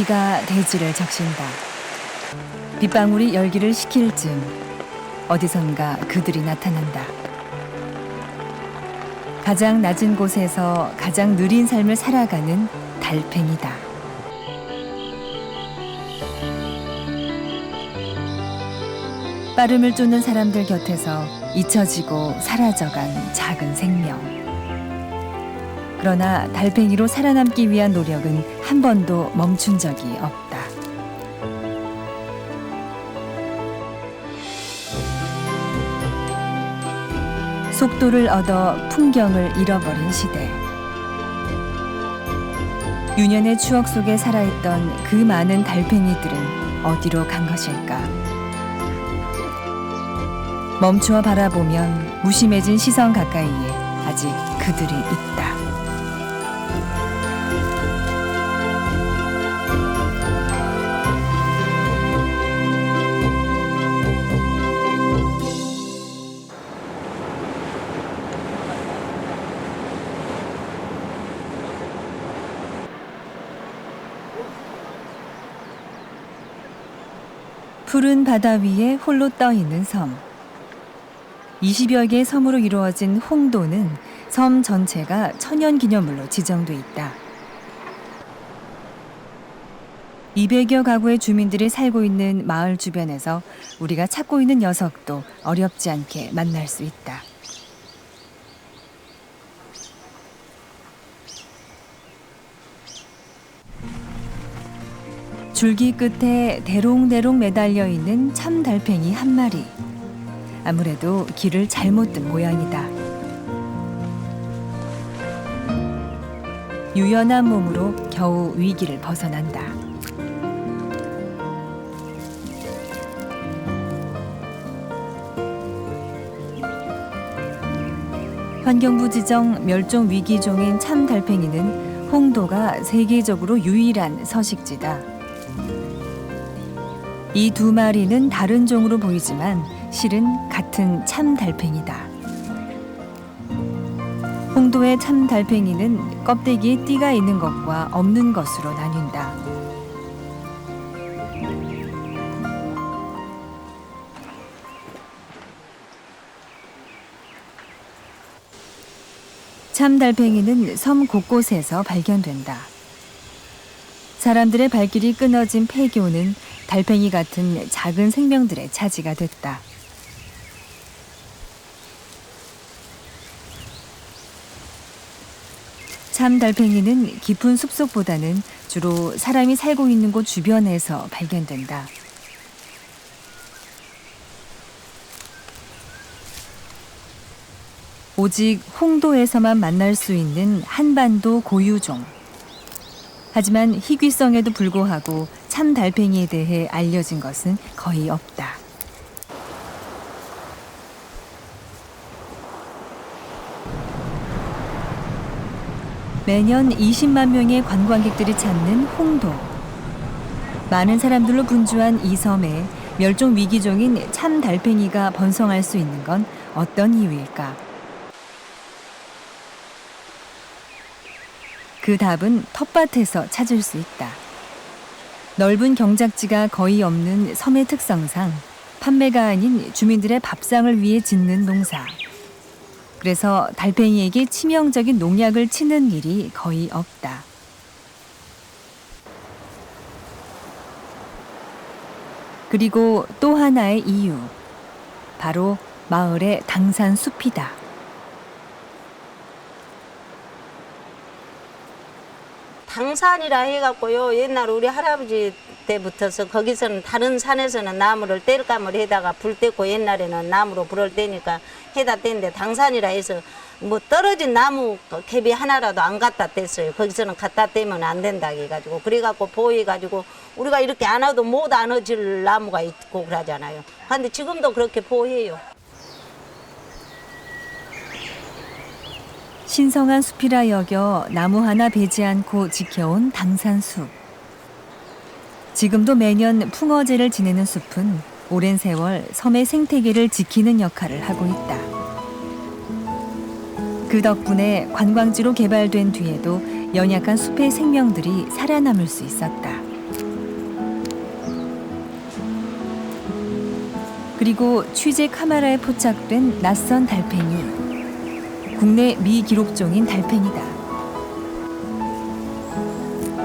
비가 대지를 적신다. 빗방울이 열기를 식힐 즈음 어디선가 그들이 나타난다. 가장 낮은 곳에서 가장 느린 삶을 살아가는 달팽이다. 빠름을 쫓는 사람들 곁에서 잊혀지고 사라져간 작은 생명. 그러나 달팽이로 살아남기 위한 노력은 한 번도 멈춘 적이 없다. 속도를 얻어 풍경을 잃어버린 시대. 유년의 추억 속에 살아있던 그 많은 달팽이들은 어디로 간 것일까? 멈추어 바라보면 무심해진 시선 가까이에 아직 그들이 있다. 푸른 바다 위에 홀로 떠 있는 섬. 20여 개의 섬으로 이루어진 홍도는 섬 전체가 천연기념물로 지정돼 있다. 200여 가구의 주민들이 살고 있는 마을 주변에서 우리가 찾고 있는 녀석도 어렵지 않게 만날 수 있다. 줄기 끝에 대롱대롱 매달려 있는 참달팽이 한 마리. 아무래도 길을 잘못 든 모양이다. 유연한 몸으로 겨우 위기를 벗어난다. 환경부 지정 멸종 위기종인 참달팽이는 홍도가 세계적으로 유일한 서식지다. 이 두 마리는 다른 종으로 보이지만 실은 같은 참달팽이다. 홍도의 참달팽이는 껍데기에 띠가 있는 것과 없는 것으로 나뉜다. 참달팽이는 섬 곳곳에서 발견된다. 사람들의 발길이 끊어진 폐교는 달팽이 같은 작은 생명들의 차지가 됐다. 참달팽이는 깊은 숲속보다는 주로 사람이 살고 있는 곳 주변에서 발견된다. 오직 홍도에서만 만날 수 있는 한반도 고유종. 하지만 희귀성에도 불구하고 참달팽이에 대해 알려진 것은 거의 없다. 매년 20만 명의 관광객들이 찾는 홍도. 많은 사람들로 분주한 이 섬에 멸종 위기종인 참달팽이가 번성할 수 있는 건 어떤 이유일까? 그 답은 텃밭에서 찾을 수 있다. 넓은 경작지가 거의 없는 섬의 특성상 판매가 아닌 주민들의 밥상을 위해 짓는 농사. 그래서 달팽이에게 치명적인 농약을 치는 일이 거의 없다. 그리고 또 하나의 이유. 바로 마을의 당산숲이다. 당산이라 해갖고요. 옛날 우리 할아버지 때부터서 거기서는 다른 산에서는 나무를 땔감을 해다가 불 떼고 옛날에는 나무로 불을 떼니까 해다 떼는데 당산이라 해서 뭐 떨어진 나무 갭이 하나라도 안 갖다 뗐어요. 거기서는 갖다 떼면 안 된다 해가지고 그래갖고 보호해가지고 우리가 이렇게 안 와도 못 안아줄 나무가 있고 그러잖아요. 근데 지금도 그렇게 보호해요. 신성한 숲이라 여겨 나무 하나 베지 않고 지켜온 당산숲. 지금도 매년 풍어제를 지내는 숲은 오랜 세월 섬의 생태계를 지키는 역할을 하고 있다. 그 덕분에 관광지로 개발된 뒤에도 연약한 숲의 생명들이 살아남을 수 있었다. 그리고 취재 카메라에 포착된 낯선 달팽이. 국내 미기록종인 달팽이다.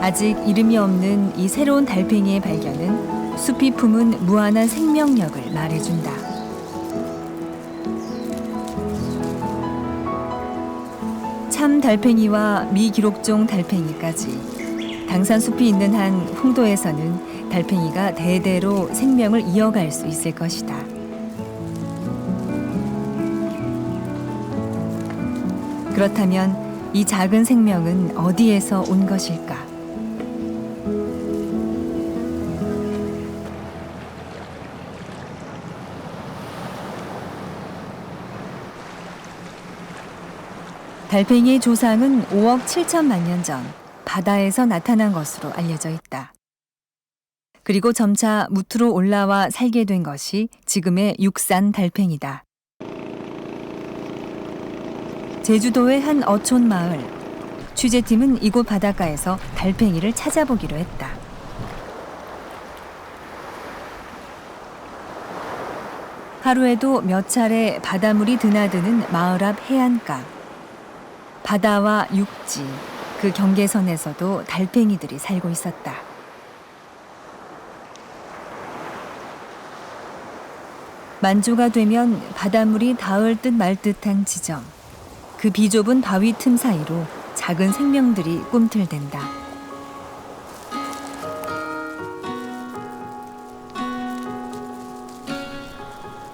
아직 이름이 없는 이 새로운 달팽이의 발견은 숲이 품은 무한한 생명력을 말해준다. 참 달팽이와 미기록종 달팽이까지 당산숲이 있는 한 홍도에서는 달팽이가 대대로 생명을 이어갈 수 있을 것이다. 그렇다면 이 작은 생명은 어디에서 온 것일까? 달팽이의 조상은 5억 7천만 년 전 바다에서 나타난 것으로 알려져 있다. 그리고 점차 무트로 올라와 살게 된 것이 지금의 육산 달팽이다. 제주도의 한 어촌 마을. 취재팀은 이곳 바닷가에서 달팽이를 찾아보기로 했다. 하루에도 몇 차례 바닷물이 드나드는 마을 앞 해안가. 바다와 육지, 그 경계선에서도 달팽이들이 살고 있었다. 만조가 되면 바닷물이 닿을 듯 말 듯한 지점, 그 비좁은 바위 틈 사이로 작은 생명들이 꿈틀댄다.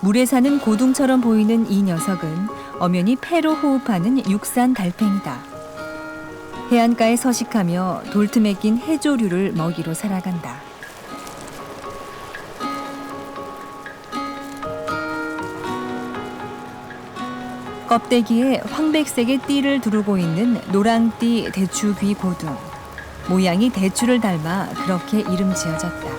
물에 사는 고둥처럼 보이는 이 녀석은 엄연히 폐로 호흡하는 육산 달팽이다. 해안가에 서식하며 돌틈에 낀 해조류를 먹이로 살아간다. 껍데기에 황백색의 띠를 두르고 있는 노랑띠 대추귀 고둥. 모양이 대추를 닮아 그렇게 이름 지어졌다.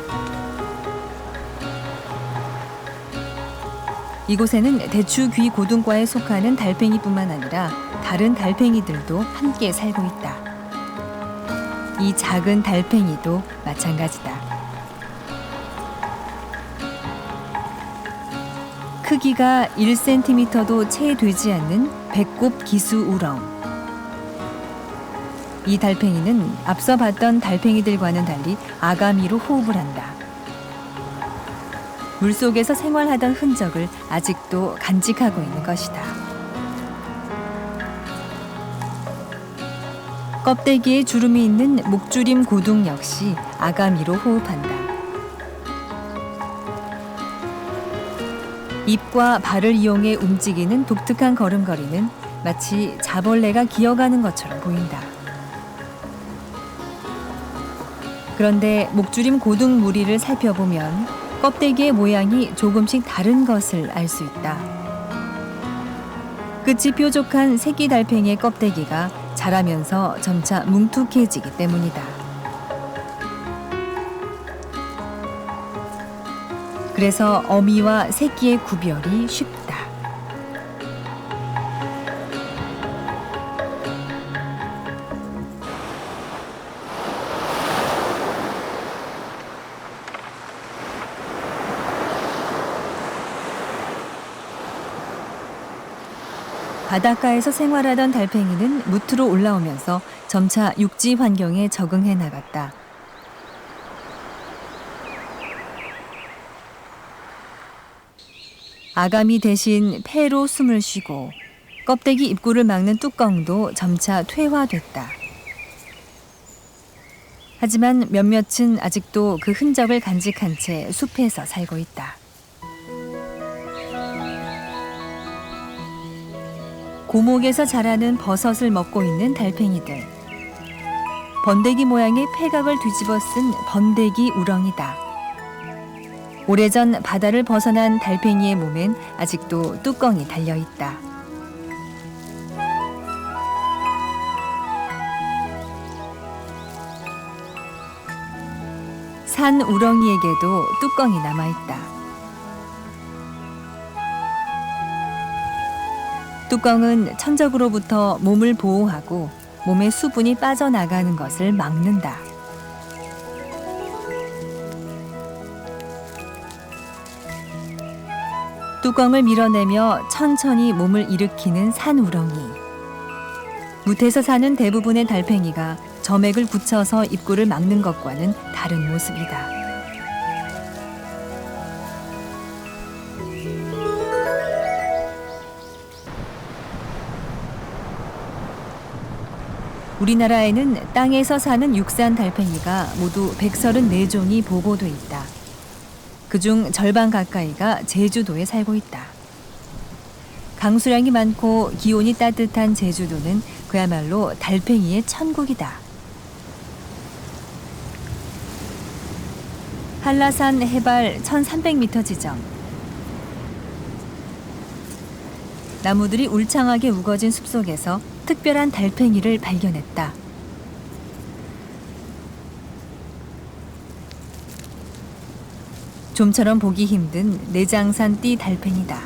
이곳에는 대추귀 고둥과에 속하는 달팽이뿐만 아니라 다른 달팽이들도 함께 살고 있다. 이 작은 달팽이도 마찬가지다. 크기가 1cm도 채 되지 않는 배꼽 기수우렁. 이 달팽이는 앞서 봤던 달팽이들과는 달리 아가미로 호흡을 한다. 물속에서 생활하던 흔적을 아직도 간직하고 있는 것이다. 껍데기에 주름이 있는 목주림 고둥 역시 아가미로 호흡한다. 입과 발을 이용해 움직이는 독특한 걸음걸이는 마치 자벌레가 기어가는 것처럼 보인다. 그런데 목주림 고둥 무리를 살펴보면 껍데기의 모양이 조금씩 다른 것을 알 수 있다. 끝이 뾰족한 새끼 달팽이의 껍데기가 자라면서 점차 뭉툭해지기 때문이다. 그래서 어미와 새끼의 구별이 쉽다. 바닷가에서 생활하던 달팽이는 무트로 올라오면서 점차 육지 환경에 적응해 나갔다. 아가미 대신 폐로 숨을 쉬고 껍데기 입구를 막는 뚜껑도 점차 퇴화됐다. 하지만 몇몇은 아직도 그 흔적을 간직한 채 숲에서 살고 있다. 고목에서 자라는 버섯을 먹고 있는 달팽이들. 번데기 모양의 폐각을 뒤집어 쓴 번데기 우렁이다. 오래전 바다를 벗어난 달팽이의 몸엔 아직도 뚜껑이 달려있다. 산 우렁이에게도 뚜껑이 남아있다. 뚜껑은 천적으로부터 몸을 보호하고 몸의 수분이 빠져나가는 것을 막는다. 뚜껑을 밀어내며 천천히 몸을 일으키는 산우렁이. 무태에서 사는 대부분의 달팽이가 점액을 붙여서 입구를 막는 것과는 다른 모습이다. 우리나라에는 땅에서 사는 육산 달팽이가 모두 134종이 보고돼 있다. 그중 절반 가까이가 제주도에 살고 있다. 강수량이 많고 기온이 따뜻한 제주도는 그야말로 달팽이의 천국이다. 한라산 해발 1300m 지점. 나무들이 울창하게 우거진 숲속에서 특별한 달팽이를 발견했다. 좀처럼 보기 힘든 내장산 띠 달팽이다.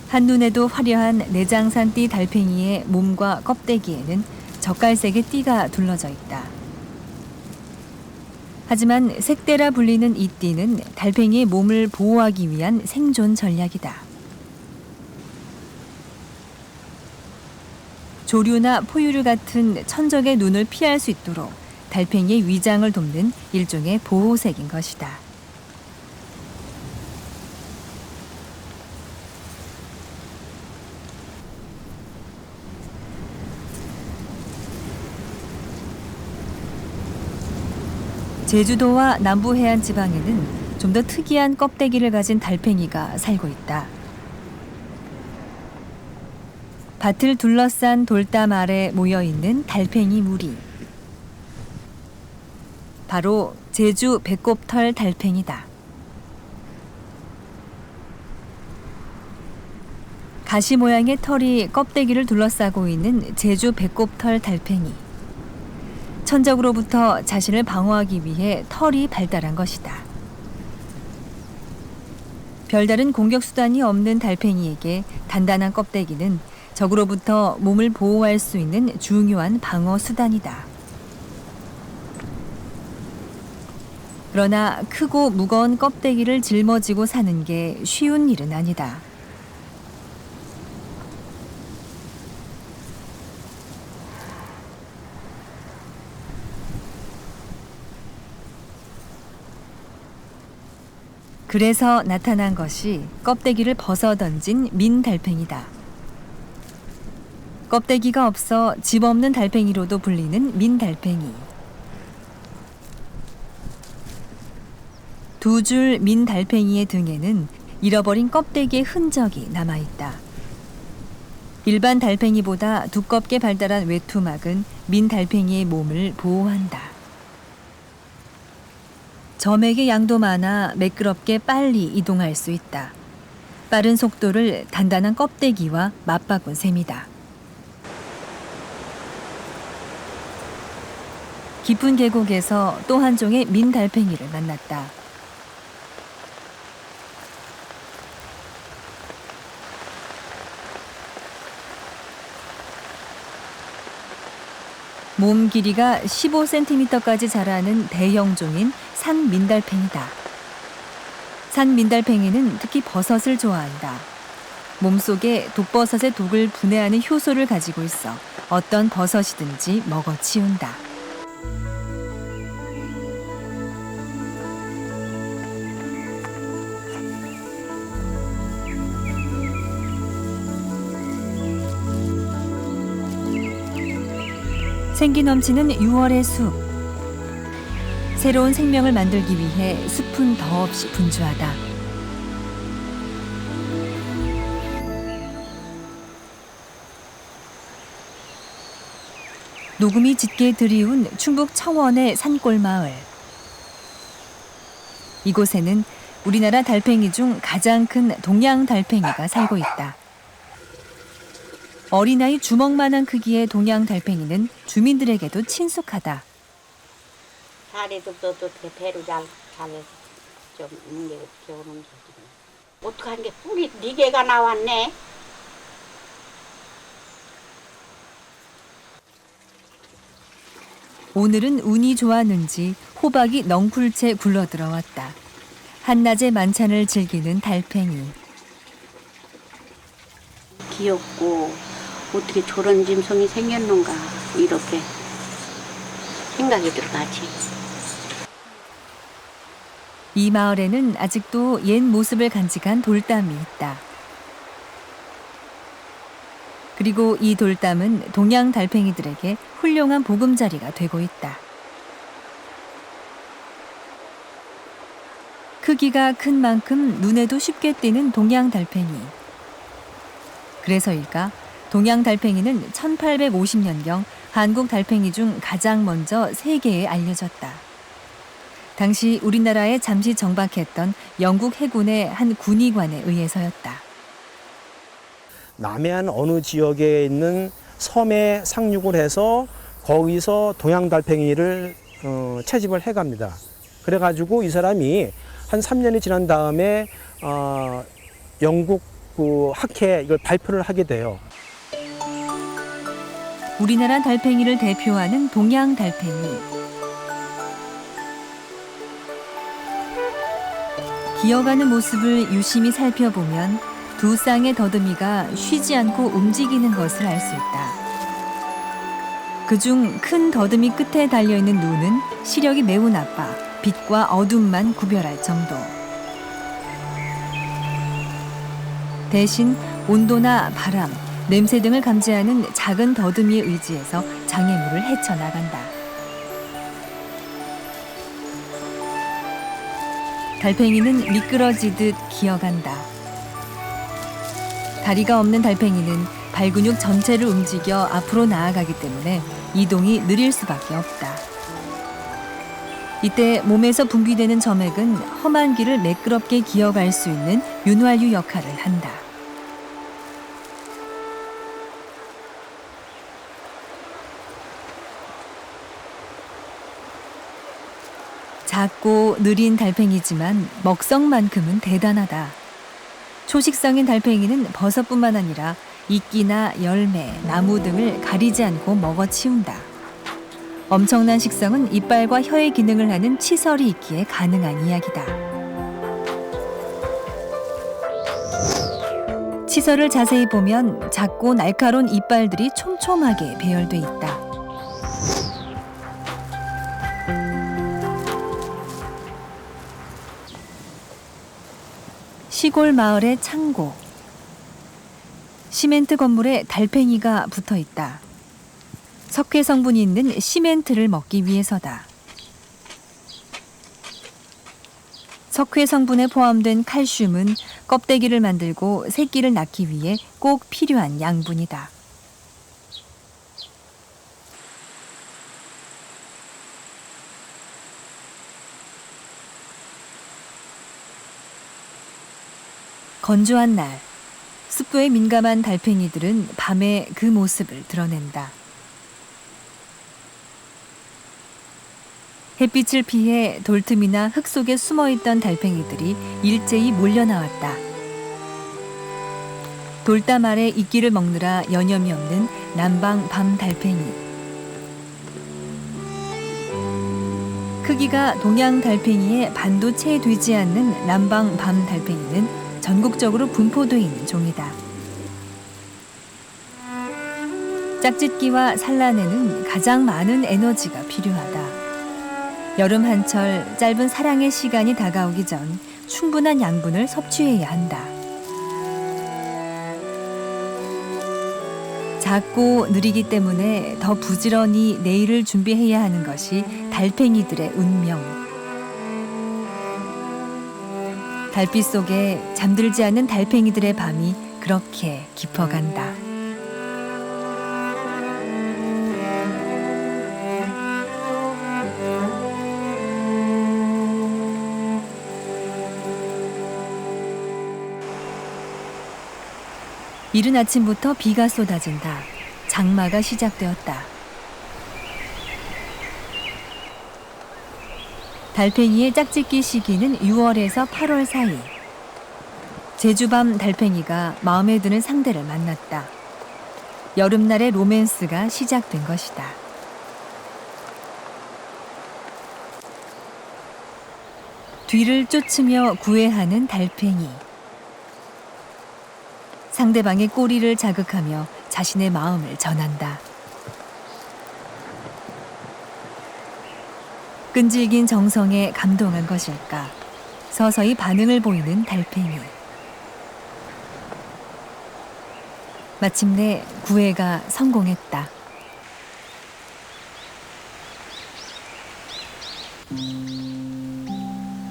한눈에도 화려한 내장산 띠 달팽이의 몸과 껍데기에는 젓갈색의 띠가 둘러져 있다. 하지만 색대라 불리는 이 띠는 달팽이의 몸을 보호하기 위한 생존 전략이다. 조류나 포유류 같은 천적의 눈을 피할 수 있도록 달팽이의 위장을 돕는 일종의 보호색인 것이다. 제주도와 남부 해안 지방에는 좀 더 특이한 껍데기를 가진 달팽이가 살고 있다. 밭을 둘러싼 돌담 아래 모여있는 달팽이 무리. 바로 제주 배꼽털 달팽이다. 가시 모양의 털이 껍데기를 둘러싸고 있는 제주 배꼽털 달팽이. 천적으로부터 자신을 방어하기 위해 털이 발달한 것이다. 별다른 공격 수단이 없는 달팽이에게 단단한 껍데기는 적으로부터 몸을 보호할 수 있는 중요한 방어 수단이다. 그러나 크고 무거운 껍데기를 짊어지고 사는 게 쉬운 일은 아니다. 그래서 나타난 것이 껍데기를 벗어 던진 민달팽이다. 껍데기가 없어 집 없는 달팽이로도 불리는 민달팽이. 두 줄 민달팽이의 등에는 잃어버린 껍데기의 흔적이 남아있다. 일반 달팽이보다 두껍게 발달한 외투막은 민달팽이의 몸을 보호한다. 점액의 양도 많아 매끄럽게 빨리 이동할 수 있다. 빠른 속도를 단단한 껍데기와 맞바꾼 셈이다. 깊은 계곡에서 또 한 종의 민달팽이를 만났다. 몸 길이가 15cm까지 자라는 대형종인 산민달팽이다. 산민달팽이는 특히 버섯을 좋아한다. 몸속에 독버섯의 독을 분해하는 효소를 가지고 있어 어떤 버섯이든지 먹어치운다. 생기 넘치는 6월의 숲. 새로운 생명을 만들기 위해 숲은 더없이 분주하다. 녹음이 짙게 드리운 충북 청원의 산골 마을. 이곳에는 우리나라 달팽이 중 가장 큰 동양 달팽이가 살고 있다. 어린아이 주먹만한 크기의 동양 달팽이는 주민들에게도 친숙하다. 다리도 어떻게 배로 잘해서 좀 이게 겨우는 어떡한 게 뿔이 4개가 나왔네. 오늘은 운이 좋았는지 호박이 넝쿨채 굴러들어왔다. 한낮의 만찬을 즐기는 달팽이. 귀엽고 어떻게 저런 짐승이 생겼는가 이렇게 생각이 들어가지. 이 마을에는 아직도 옛 모습을 간직한 돌담이 있다. 그리고 이 돌담은 동양 달팽이들에게 훌륭한 보금자리가 되고 있다. 크기가 큰 만큼 눈에도 쉽게 띄는 동양 달팽이. 그래서일까? 동양 달팽이는 1850년경 한국 달팽이 중 가장 먼저 세계에 알려졌다. 당시 우리나라에 잠시 정박했던 영국 해군의 한 군의관에 의해서였다. 남해안 어느 지역에 있는 섬에 상륙을 해서 거기서 동양 달팽이를 채집을 해갑니다. 그래가지고 이 사람이 한 3년이 지난 다음에 영국 그 학회에 이걸 발표를 하게 돼요. 우리나라 달팽이를 대표하는 동양 달팽이. 기어가는 모습을 유심히 살펴보면 두 쌍의 더듬이가 쉬지 않고 움직이는 것을 알 수 있다. 그중 큰 더듬이 끝에 달려있는 눈은 시력이 매우 나빠 빛과 어둠만 구별할 정도. 대신 온도나 바람, 냄새 등을 감지하는 작은 더듬이에 의지해서 장애물을 헤쳐나간다. 달팽이는 미끄러지듯 기어간다. 다리가 없는 달팽이는 발근육 전체를 움직여 앞으로 나아가기 때문에 이동이 느릴 수밖에 없다. 이때 몸에서 분비되는 점액은 험한 길을 매끄럽게 기어갈 수 있는 윤활유 역할을 한다. 작고 느린 달팽이지만 먹성만큼은 대단하다. 초식성인 달팽이는 버섯뿐만 아니라 이끼나 열매, 나무 등을 가리지 않고 먹어치운다. 엄청난 식성은 이빨과 혀의 기능을 하는 치설이 있기에 가능한 이야기다. 치설을 자세히 보면 작고 날카로운 이빨들이 촘촘하게 배열돼 있다. 시골 마을의 창고. 시멘트 건물에 달팽이가 붙어 있다. 석회 성분이 있는 시멘트를 먹기 위해서다. 석회 성분에 포함된 칼슘은 껍데기를 만들고 새끼를 낳기 위해 꼭 필요한 양분이다. 건조한 날, 습도에 민감한 달팽이들은 밤에 그 모습을 드러낸다. 햇빛을 피해 돌틈이나 흙 속에 숨어있던 달팽이들이 일제히 몰려나왔다. 돌담 아래 이끼를 먹느라 여념이 없는 남방 밤 달팽이. 크기가 동양 달팽이의 반도 채 되지 않는 남방 밤 달팽이는 전국적으로 분포되어 있는 종이다. 짝짓기와 산란에는 가장 많은 에너지가 필요하다. 여름 한철 짧은 사랑의 시간이 다가오기 전 충분한 양분을 섭취해야 한다. 작고 느리기 때문에 더 부지런히 내일을 준비해야 하는 것이 달팽이들의 운명. 달빛 속에 잠들지 않는 달팽이들의 밤이 그렇게 깊어간다. 이른 아침부터 비가 쏟아진다. 장마가 시작되었다. 달팽이의 짝짓기 시기는 6월에서 8월 사이. 제주밤 달팽이가 마음에 드는 상대를 만났다. 여름날의 로맨스가 시작된 것이다. 뒤를 쫓으며 구애하는 달팽이. 상대방의 꼬리를 자극하며 자신의 마음을 전한다. 끈질긴 정성에 감동한 것일까? 서서히 반응을 보이는 달팽이. 마침내 구애가 성공했다.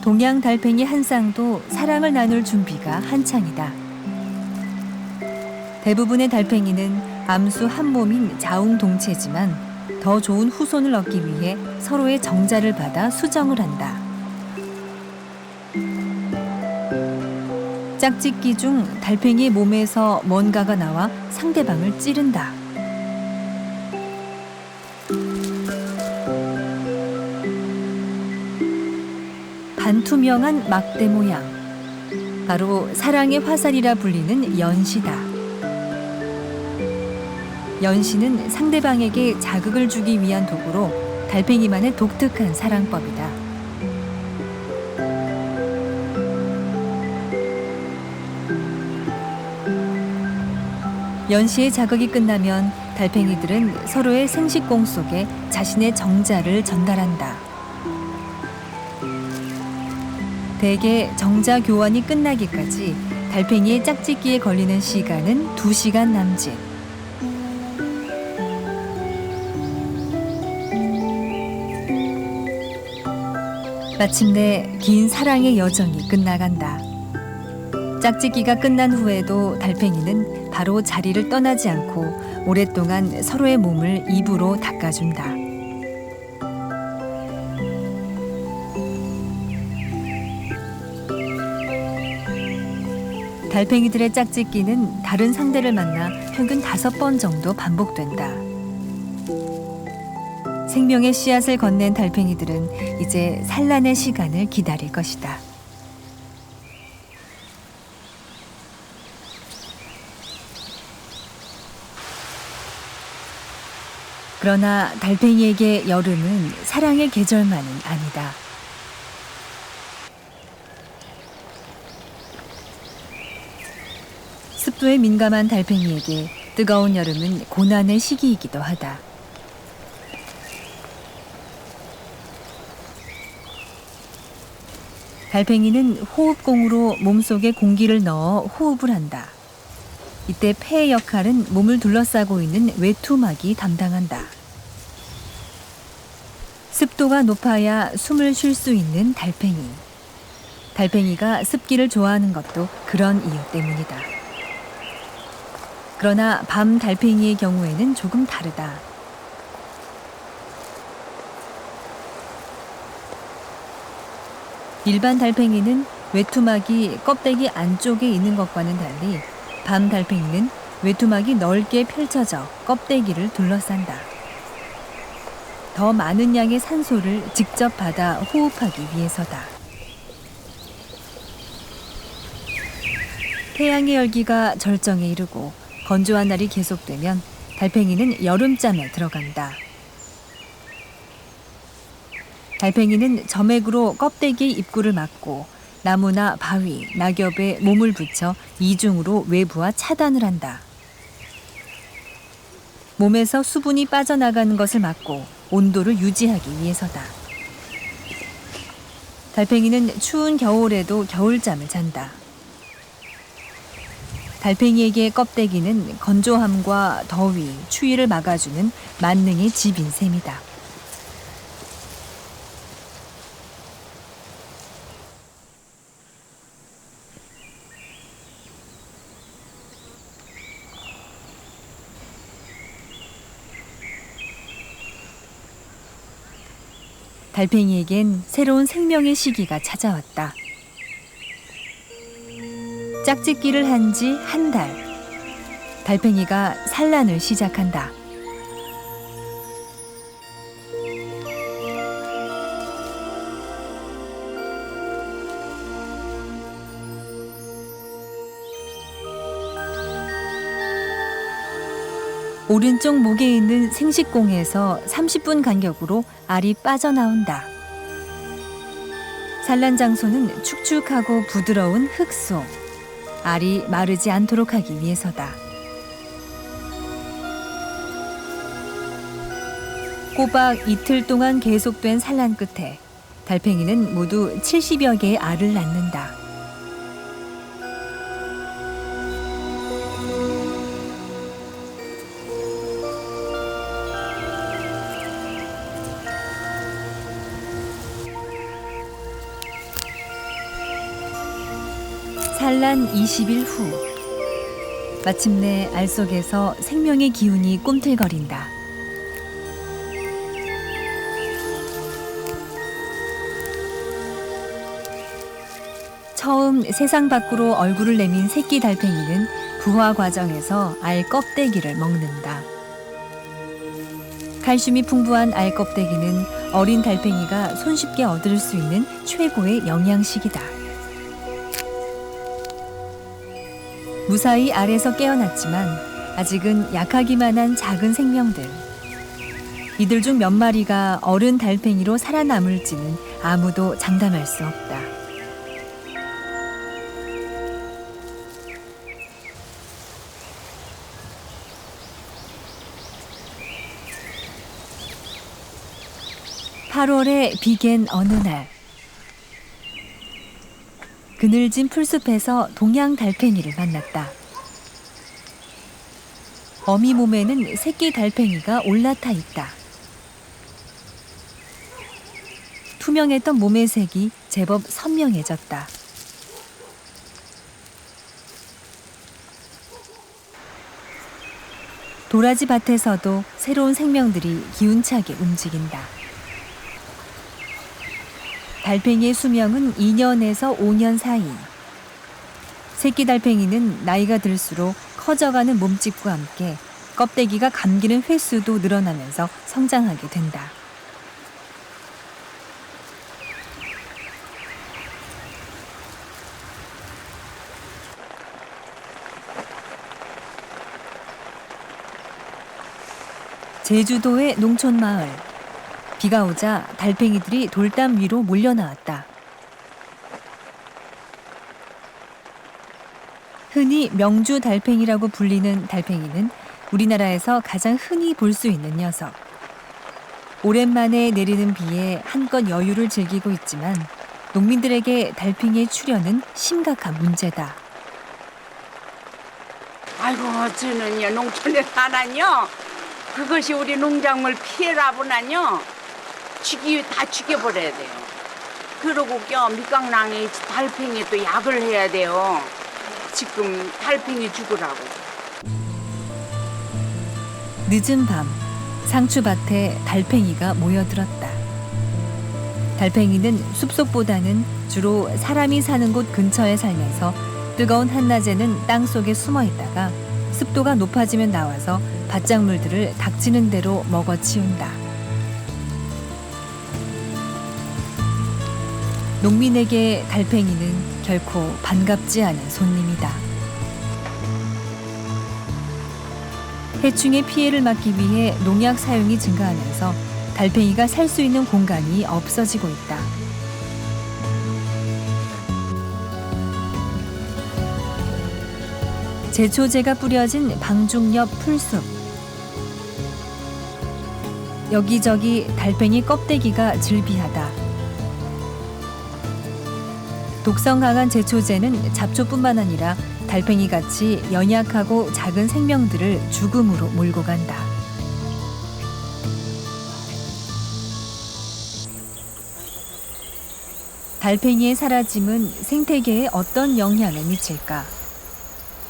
동양 달팽이 한 쌍도 사랑을 나눌 준비가 한창이다. 대부분의 달팽이는 암수 한 몸인 자웅동체지만 더 좋은 후손을 얻기 위해 서로의 정자를 받아 수정을 한다. 짝짓기 중 달팽이의 몸에서 뭔가가 나와 상대방을 찌른다. 반투명한 막대 모양. 바로 사랑의 화살이라 불리는 연시다. 연시는 상대방에게 자극을 주기 위한 도구로 달팽이만의 독특한 사랑법이다. 연시의 자극이 끝나면 달팽이들은 서로의 생식공 속에 자신의 정자를 전달한다. 대개 정자 교환이 끝나기까지 달팽이의 짝짓기에 걸리는 시간은 2시간 남짓. 마침내 긴 사랑의 여정이 끝나간다. 짝짓기가 끝난 후에도 달팽이는 바로 자리를 떠나지 않고 오랫동안 서로의 몸을 입으로 닦아준다. 달팽이들의 짝짓기는 다른 상대를 만나 평균 5번 정도 반복된다. 생명의 씨앗을 건넨 달팽이들은 이제 산란의 시간을 기다릴 것이다. 그러나 달팽이에게 여름은 사랑의 계절만은 아니다. 습도에 민감한 달팽이에게 뜨거운 여름은 고난의 시기이기도 하다. 달팽이는 호흡공으로 몸속에 공기를 넣어 호흡을 한다. 이때 폐의 역할은 몸을 둘러싸고 있는 외투막이 담당한다. 습도가 높아야 숨을 쉴 수 있는 달팽이. 달팽이가 습기를 좋아하는 것도 그런 이유 때문이다. 그러나 밤 달팽이의 경우에는 조금 다르다. 일반 달팽이는 외투막이 껍데기 안쪽에 있는 것과는 달리 밤 달팽이는 외투막이 넓게 펼쳐져 껍데기를 둘러싼다. 더 많은 양의 산소를 직접 받아 호흡하기 위해서다. 태양의 열기가 절정에 이르고 건조한 날이 계속되면 달팽이는 여름잠에 들어간다. 달팽이는 점액으로 껍데기의 입구를 막고 나무나 바위, 낙엽에 몸을 붙여 이중으로 외부와 차단을 한다. 몸에서 수분이 빠져나가는 것을 막고 온도를 유지하기 위해서다. 달팽이는 추운 겨울에도 겨울잠을 잔다. 달팽이에게 껍데기는 건조함과 더위, 추위를 막아주는 만능의 집인 셈이다. 달팽이에겐 새로운 생명의 시기가 찾아왔다. 짝짓기를 한 지 한 달. 달팽이가 산란을 시작한다. 오른쪽 목에 있는 생식공에서 30분 간격으로 알이 빠져나온다. 산란 장소는 축축하고 부드러운 흙속. 알이 마르지 않도록 하기 위해서다. 꼬박 이틀 동안 계속된 산란 끝에 달팽이는 모두 70여 개의 알을 낳는다. 산란 20일 후 마침내 알 속에서 생명의 기운이 꿈틀거린다. 처음 세상 밖으로 얼굴을 내민 새끼 달팽이는 부화 과정에서 알 껍데기를 먹는다. 칼슘이 풍부한 알 껍데기는 어린 달팽이가 손쉽게 얻을 수 있는 최고의 영양식이다. 무사히 알에서 깨어났지만 아직은 약하기만 한 작은 생명들. 이들 중 몇 마리가 어른 달팽이로 살아남을지는 아무도 장담할 수 없다. (8월에) 비갠 어느 날 그늘진 풀숲에서 동양 달팽이를 만났다. 어미 몸에는 새끼 달팽이가 올라타 있다. 투명했던 몸의 색이 제법 선명해졌다. 도라지 밭에서도 새로운 생명들이 기운차게 움직인다. 달팽이의 수명은 2년에서 5년 사이. 새끼 달팽이는 나이가 들수록 커져가는 몸집과 함께 껍데기가 감기는 횟수도 늘어나면서 성장하게 된다. 제주도의 농촌 마을. 비가 오자 달팽이들이 돌담 위로 몰려나왔다. 흔히 명주 달팽이라고 불리는 달팽이는 우리나라에서 가장 흔히 볼 수 있는 녀석. 오랜만에 내리는 비에 한껏 여유를 즐기고 있지만 농민들에게 달팽이의 출현은 심각한 문제다. 아이고, 저는요 농촌에 사나요. 그것이 우리 농작물 피해라보나요. 다 죽여버려야 돼요. 그러고 밑강낭에 달팽이 또 약을 해야 돼요. 지금 달팽이 죽으라고. 늦은 밤 상추밭에 달팽이가 모여들었다. 달팽이는 숲속보다는 주로 사람이 사는 곳 근처에 살면서 뜨거운 한낮에는 땅속에 숨어 있다가 습도가 높아지면 나와서 밭작물들을 닥치는 대로 먹어치운다. 농민에게 달팽이는 결코 반갑지 않은 손님이다. 해충의 피해를 막기 위해 농약 사용이 증가하면서 달팽이가 살 수 있는 공간이 없어지고 있다. 제초제가 뿌려진 방중 옆 풀숲. 여기저기 달팽이 껍데기가 즐비하다. 독성 강한 제초제는 잡초뿐만 아니라 달팽이같이 연약하고 작은 생명들을 죽음으로 몰고 간다. 달팽이의 사라짐은 생태계에 어떤 영향을 미칠까?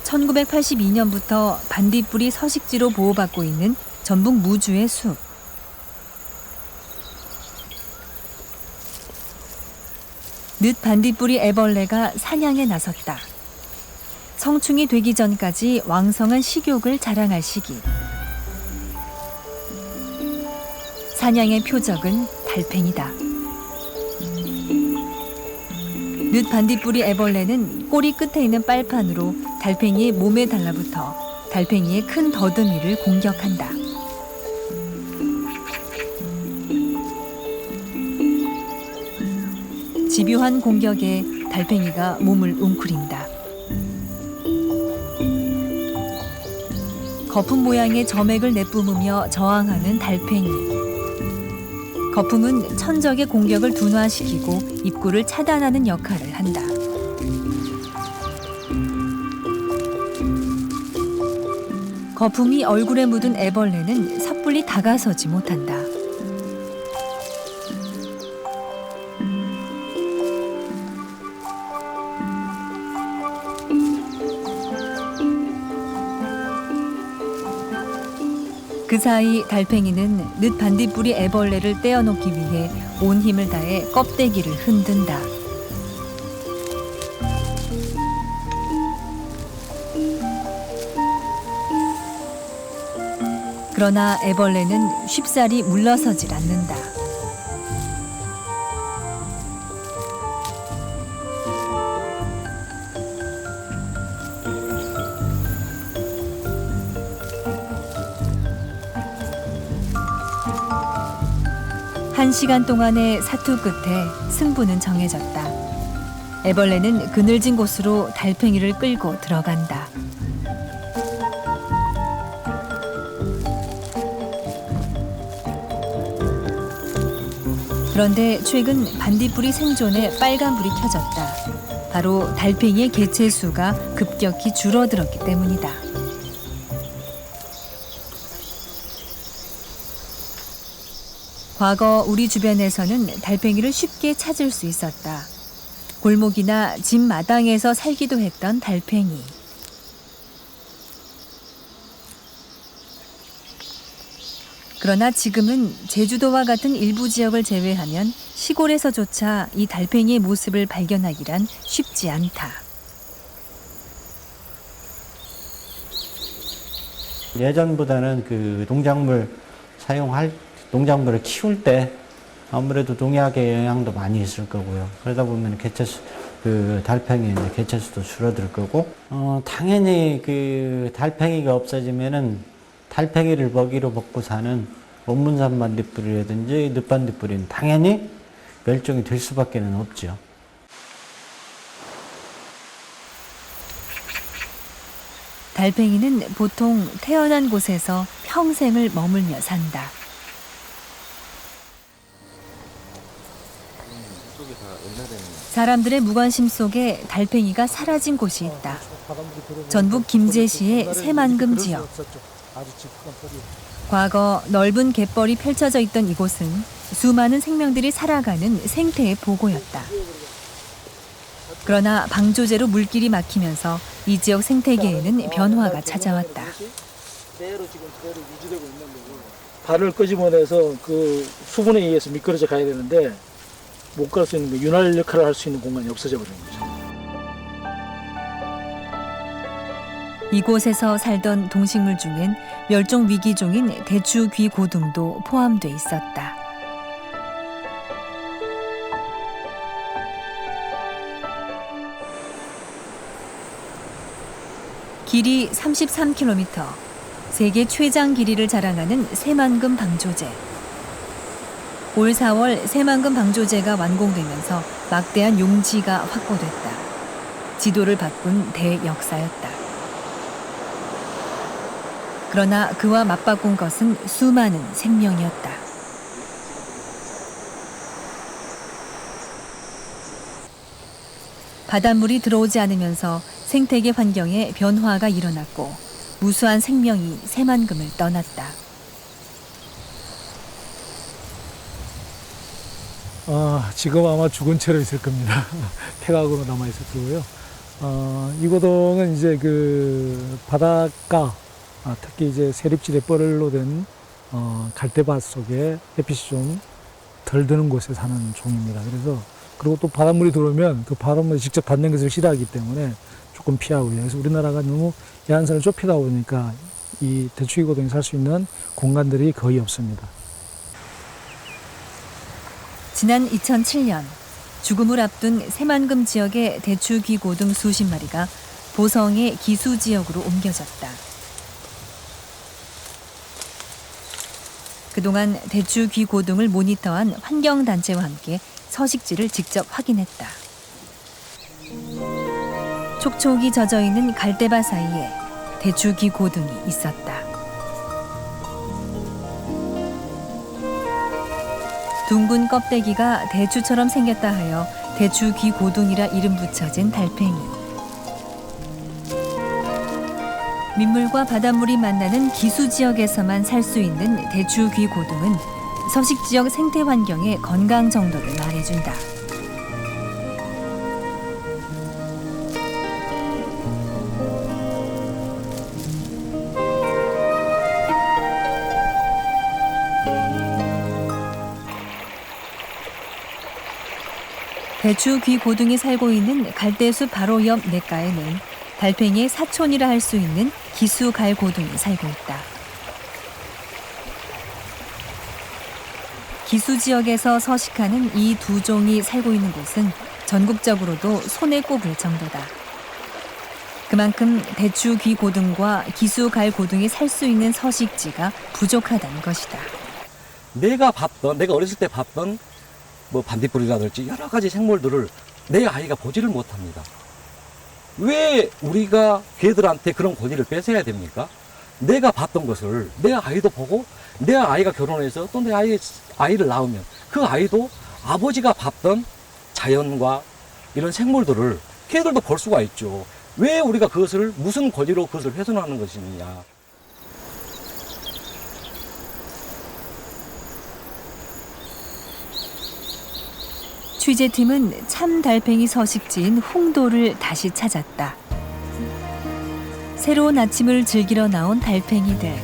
1982년부터 반딧불이 서식지로 보호받고 있는 전북 무주의 숲. 늦 반딧불이 애벌레가 사냥에 나섰다. 성충이 되기 전까지 왕성한 식욕을 자랑할 시기. 사냥의 표적은 달팽이다. 늦 반딧불이 애벌레는 꼬리 끝에 있는 빨판으로 달팽이의 몸에 달라붙어 달팽이의 큰 더듬이를 공격한다. 집요한 공격에 달팽이가 몸을 웅크린다. 거품 모양의 점액을 내뿜으며 저항하는 달팽이. 거품은 천적의 공격을 둔화시키고 입구를 차단하는 역할을 한다. 거품이 얼굴에 묻은 애벌레는 섣불리 다가서지 못한다. 그 사이 달팽이는 늦 반딧불이 애벌레를 떼어놓기 위해 온 힘을 다해 껍데기를 흔든다. 그러나 애벌레는 쉽사리 물러서질 않는다. 한 시간 동안의 사투 끝에 승부는 정해졌다. 애벌레는 그늘진 곳으로 달팽이를 끌고 들어간다. 그런데 최근 반딧불이 생존에 빨간불이 켜졌다. 바로 달팽이의 개체 수가 급격히 줄어들었기 때문이다. 과거 우리 주변에서는 달팽이를 쉽게 찾을 수 있었다. 골목이나 집 마당에서 살기도 했던 달팽이. 그러나 지금은 제주도와 같은 일부 지역을 제외하면 시골에서조차 이 달팽이의 모습을 발견하기란 쉽지 않다. 예전보다는 그 농작물을 키울 때 아무래도 농약의 영향도 많이 있을 거고요. 그러다 보면 달팽이의 개체수도 줄어들 거고, 당연히 그 달팽이가 없어지면은 달팽이를 먹이로 먹고 사는 원문산 반딧불이라든지 늦반딧불이는 당연히 멸종이 될 수밖에 없죠. 달팽이는 보통 태어난 곳에서 평생을 머물며 산다. 사람들의 무관심 속에 달팽이가 사라진 곳이 있다. 전북 김제시의 새만금 지역. 과거 넓은 갯벌이 펼쳐져 있던 이곳은 수많은 생명들이 살아가는 생태의 보고였다. 그러나 방조제로 물길이 막히면서 이 지역 생태계에는 변화가 찾아왔다. 발을 끄집어내서 그 수분에 의해서 미끄러져 가야 되는데 못 갈 수 있는 윤활 역할을 할 수 있는 공간이 없어져 버린 거죠. 이곳에서 살던 동식물 중엔 멸종 위기종인 대추귀고등도 포함돼 있었다. 길이 33km, 세계 최장 길이를 자랑하는 새만금 방조제. 올 4월 새만금 방조제가 완공되면서 막대한 용지가 확보됐다. 지도를 바꾼 대역사였다. 그러나 그와 맞바꾼 것은 수많은 생명이었다. 바닷물이 들어오지 않으면서 생태계 환경에 변화가 일어났고 무수한 생명이 새만금을 떠났다. 지금 아마 죽은 채로 있을 겁니다. 폐각으로 남아 있을 거고요. 이 고동은 이제 그 바닷가, 특히 이제 세립지대 뻘로 된 갈대밭 속에 햇빛이 좀 덜 드는 곳에 사는 종입니다. 그래서 그리고 또 바닷물이 들어오면 그 바닷물이 직접 닿는 것을 싫어하기 때문에 조금 피하고요. 그래서 우리나라가 너무 해안선을 좁히다 보니까 이 대추귀고동이 살 수 있는 공간들이 거의 없습니다. 지난 2007년 죽음을 앞둔 새만금 지역의 대추귀고등 수십 마리가 보성의 기수지역으로 옮겨졌다. 그동안 대추귀고등을 모니터한 환경단체와 함께 서식지를 직접 확인했다. 촉촉이 젖어있는 갈대밭 사이에 대추귀 고등이 있었다. 둥근 껍데기가 대추처럼 생겼다 하여 대추귀 고등이라 이름 붙여진 달팽이. 민물과 바닷물이 만나는 기수 지역에서만 살 수 있는 대추귀 고등은 서식 지역 생태 환경의 건강 정도를 말해준다. 대추귀 고등이 살고 있는 갈대숲 바로 옆 냇가에는 달팽이의 사촌이라 할 수 있는 기수갈고등이 살고 있다. 기수 지역에서 서식하는 이 두 종이 살고 있는 곳은 전국적으로도 손에 꼽을 정도다. 그만큼 대추귀 고등과 기수갈고등이 살 수 있는 서식지가 부족하다는 것이다. 내가 어렸을 때 봤던 뭐 반딧불이라든지 여러 가지 생물들을 내 아이가 보지를 못합니다. 왜 우리가 걔들한테 그런 권위를 뺏어야 됩니까? 내가 봤던 것을 내 아이도 보고 내 아이가 결혼해서 또 내 아이를 낳으면 그 아이도 아버지가 봤던 자연과 이런 생물들을 걔들도 볼 수가 있죠. 왜 우리가 그것을 무슨 권위로 그것을 훼손하는 것이냐. 취재팀은 참 달팽이 서식지인 홍도를 다시 찾았다. 새로운 아침을 즐기러 나온 달팽이들.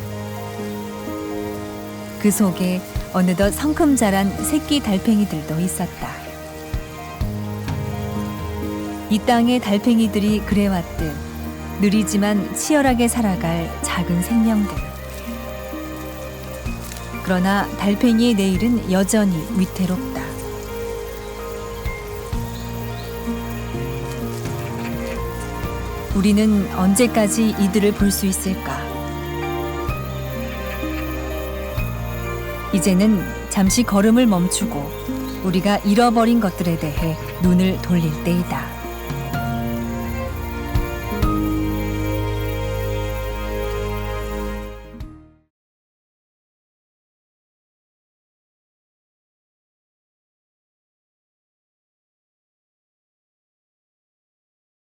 그 속에 어느덧 성큼 자란 새끼 달팽이들도 있었다. 이 땅의 달팽이들이 그래왔듯 느리지만 치열하게 살아갈 작은 생명들. 그러나 달팽이의 내일은 여전히 위태롭다. 우리는 언제까지 이들을 볼 수 있을까? 이제는 잠시 걸음을 멈추고 우리가 잃어버린 것들에 대해 눈을 돌릴 때이다.